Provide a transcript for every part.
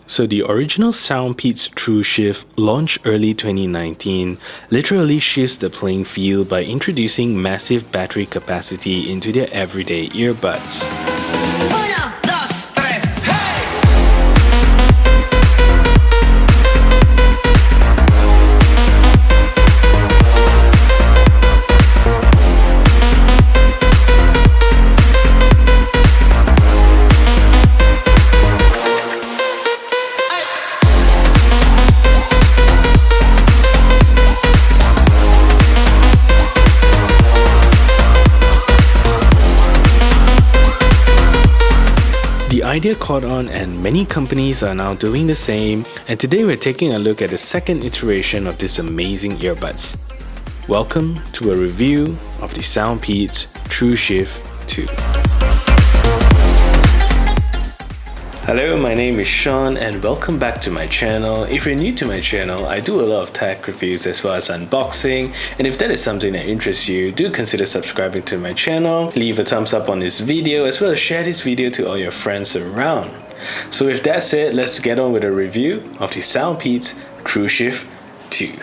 So the original Soundpeats Trueshift, launched early 2019, literally shifts the playing field by introducing massive battery capacity into their everyday earbuds. The idea caught on and many companies are now doing the same, and today we're taking a look at the second iteration of this amazing earbuds. Welcome to a review of the Soundpeats Trueshift 2. Hello, my name is Sean and welcome back to my channel. If you're new to my channel, I do a lot of tech reviews as well as unboxing, and if that is something that interests you, do consider subscribing to my channel, leave a thumbs up on this video as well as share this video to all your friends around. So with that said, let's get on with a review of the Soundpeats Trueshift 2.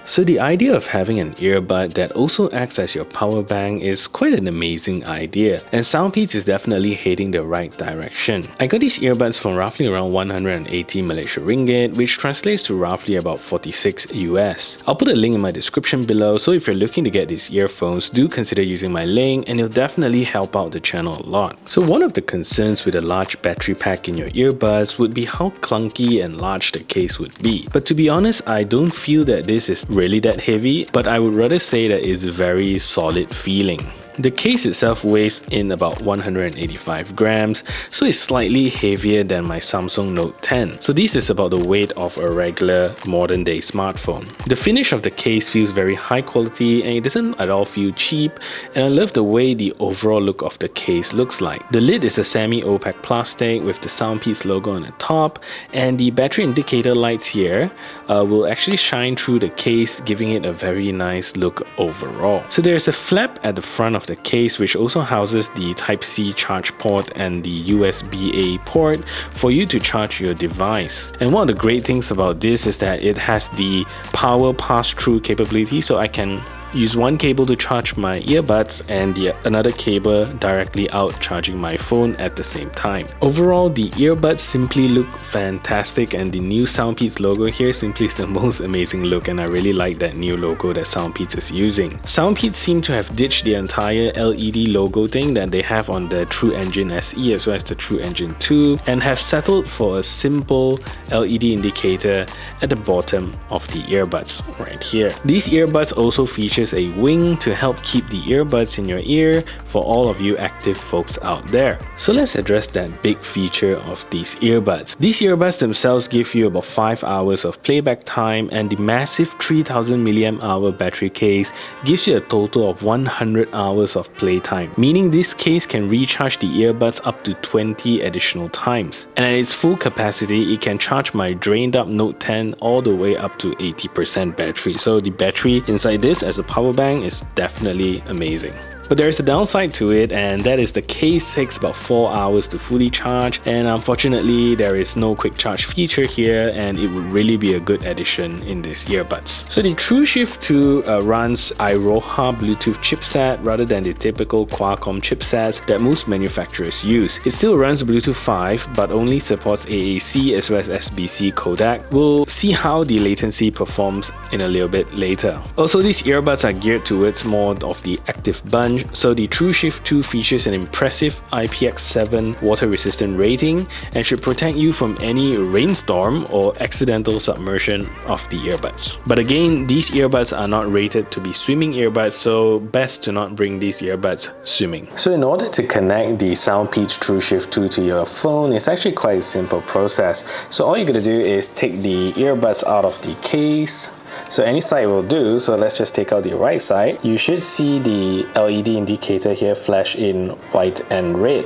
So the idea of having an earbud that also acts as your power bank is quite an amazing idea, and Soundpeats is definitely heading the right direction. I got these earbuds for roughly around 180 Malaysia ringgit, which translates to roughly about 46 US. I'll put a link in my description below, so if you're looking to get these earphones, do consider using my link and it'll definitely help out the channel a lot. So one of the concerns with a large battery pack in your earbuds would be how clunky and large the case would be. But to be honest, I don't feel that this is really that heavy, but I would rather say that it's very solid feeling. The case itself weighs in about 185 grams, so it's slightly heavier than my Samsung Note 10. So this is about the weight of a regular modern day smartphone. The finish of the case feels very high quality and it doesn't at all feel cheap, and I love the way the overall look of the case looks like. The lid is a semi-opaque plastic with the Soundpeats logo on the top, and the battery indicator lights here will actually shine through the case, giving it a very nice look overall. So there's a flap at the front of the case which also houses the Type-C charge port and the USB-A port for you to charge your device. And one of the great things about this is that it has the power pass-through capability, so I can use one cable to charge my earbuds and another cable directly out charging my phone at the same time. Overall, the earbuds simply look fantastic, and the new Soundpeats logo here simply is the most amazing look, and I really like that new logo that Soundpeats is using. Soundpeats seem to have ditched the entire LED logo thing that they have on the True Engine SE as well as the True Engine 2 and have settled for a simple LED indicator at the bottom of the earbuds right here. These earbuds also feature a wing to help keep the earbuds in your ear for all of you active folks out there. So let's address that big feature of these earbuds. These earbuds themselves give you about 5 hours of playback time, and the massive 3000 mAh battery case gives you a total of 100 hours of playtime, meaning this case can recharge the earbuds up to 20 additional times. And at its full capacity, it can charge my drained up Note 10 all the way up to 80% battery. So the battery inside this as a power bank is definitely amazing. But there is a downside to it, and that is the case takes about 4 hours to fully charge, and unfortunately there is no quick charge feature here, and it would really be a good addition in these earbuds. So the Trueshift 2 runs Iroha Bluetooth chipset rather than the typical Qualcomm chipsets that most manufacturers use. It still runs Bluetooth 5 but only supports AAC as well as SBC codec. We'll see how the latency performs in a little bit later. Also, these earbuds are geared towards more of the active bunch. So the Trueshift 2 features an impressive IPX7 water resistant rating and should protect you from any rainstorm or accidental submersion of the earbuds. But again, these earbuds are not rated to be swimming earbuds, so best to not bring these earbuds swimming. So in order to connect the Soundpeats Trueshift 2 to your phone, it's actually quite a simple process. So all you're going to do is take the earbuds out of the case. So any side will do, so let's just take out the right side. You should see the LED indicator here flash in white and red.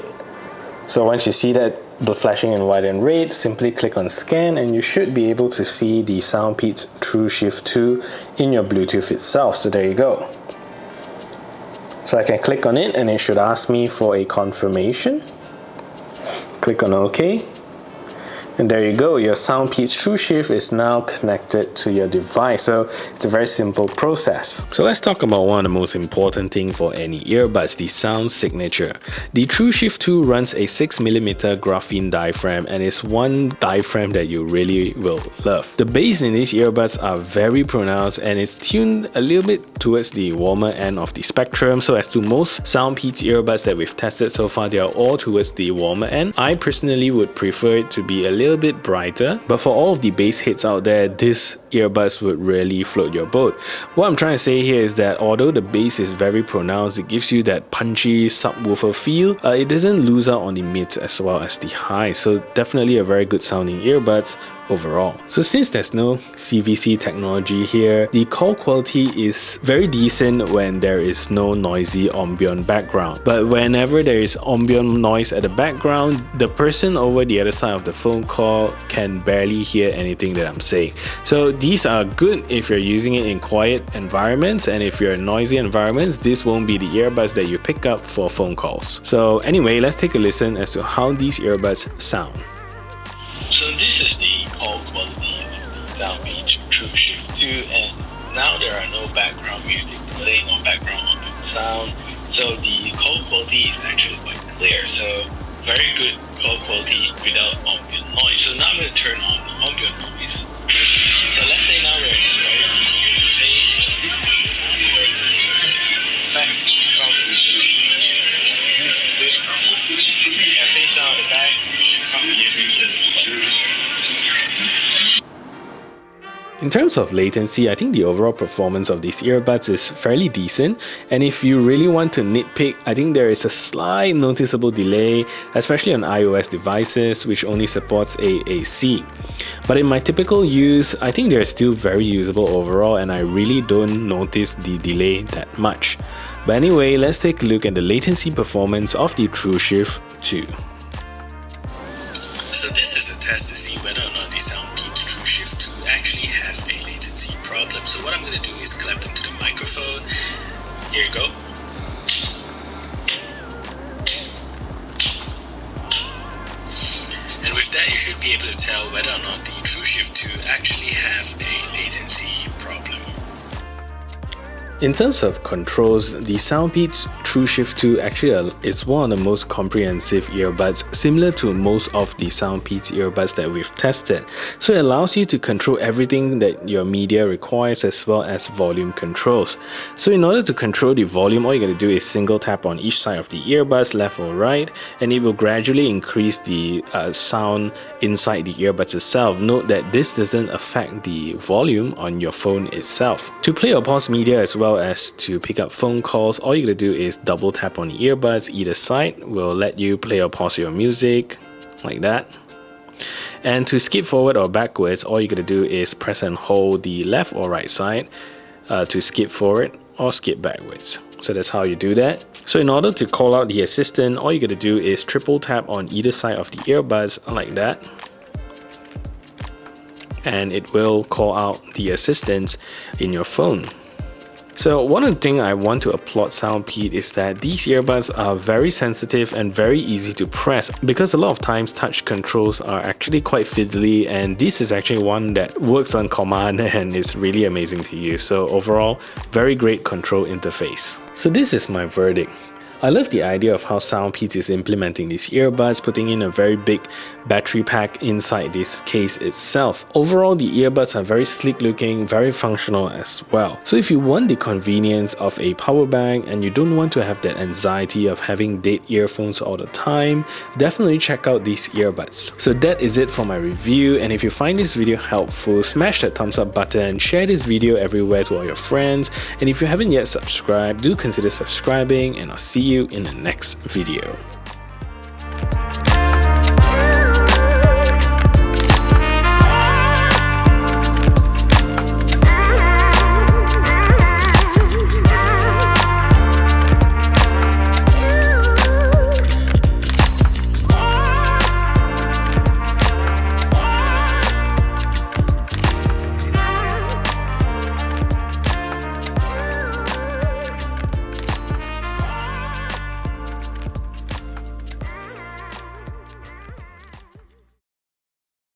So once you see that the flashing in white and red, simply click on scan and you should be able to see the Soundpeats Trueshift 2 in your Bluetooth itself. So there you go. So I can click on it and it should ask me for a confirmation. Click on OK. And there you go, your Soundpeats Trueshift is now connected to your device. So it's a very simple process. So let's talk about one of the most important things for any earbuds, the sound signature. The Trueshift 2 runs a 6mm graphene diaphragm and is one diaphragm that you really will love. The bass in these earbuds are very pronounced and it's tuned a little bit towards the warmer end of the spectrum. So as to most Soundpeats earbuds that we've tested so far, they are all towards the warmer end. I personally would prefer it to be a little bit brighter, but for all of the bass heads out there, this earbuds would really float your boat. What I'm trying to say here is that although the bass is very pronounced, it gives you that punchy subwoofer feel, it doesn't lose out on the mids as well as the highs. So definitely a very good sounding earbuds overall. So since there's no CVC technology here, the call quality is very decent when there is no noisy ambient background. But whenever there is ambient noise at the background, the person over the other side of the phone call can barely hear anything that I'm saying. So these are good if you're using it in quiet environments, and if you're in noisy environments, this won't be the earbuds that you pick up for phone calls. So anyway, let's take a listen as to how these earbuds sound. So this is the call quality of the Soundpeats Trueshift 2, and now there are no background music playing or background ambient sound, so the call quality is actually quite clear. So very good call quality without ambient noise. So now I'm going to turn on the ambient noise. So let's say now we're in a very In terms of latency, I think the overall performance of these earbuds is fairly decent, and if you really want to nitpick, I think there is a slight noticeable delay, especially on iOS devices which only supports AAC. But in my typical use, I think they're still very usable overall, and I really don't notice the delay that much. But anyway, let's take a look at the latency performance of the Trueshift 2. So this is a test to see whether or not the Soundpeats Trueshift 2 actually have a latency problem. So what I'm going to do is clap them to the microphone. Here you go. And with that, you should be able to tell whether or not the Trueshift 2 actually have a latency problem. In terms of controls, the Soundpeats Trueshift 2 actually is one of the most comprehensive earbuds, similar to most of the Soundpeats earbuds that we've tested. So it allows you to control everything that your media requires, as well as volume controls. So in order to control the volume, all you gotta do is single tap on each side of the earbuds, left or right, and it will gradually increase the sound inside the earbuds itself. Note that this doesn't affect the volume on your phone itself. To play or pause media as well as to pick up phone calls, all you gotta do is double tap on the earbuds. Either side will let you play or pause your music like that. And to skip forward or backwards, all you gotta do is press and hold the left or right side to skip forward or skip backwards. So that's how you do that. So in order to call out the assistant, all you gotta do is triple tap on either side of the earbuds like that, and it will call out the assistants in your phone. So one of the things I want to applaud Soundpeats is that these earbuds are very sensitive and very easy to press, because a lot of times touch controls are actually quite fiddly, and this is actually one that works on command and is really amazing to use. So overall, very great control interface. So this is my verdict. I love the idea of how Soundpeats is implementing these earbuds, putting in a very big battery pack inside this case itself. Overall, the earbuds are very sleek looking, very functional as well. So if you want the convenience of a power bank and you don't want to have that anxiety of having dead earphones all the time, definitely check out these earbuds. So that is it for my review, and if you find this video helpful, smash that thumbs up button, share this video everywhere to all your friends, and if you haven't yet subscribed, do consider subscribing, and I'll see you in the next video.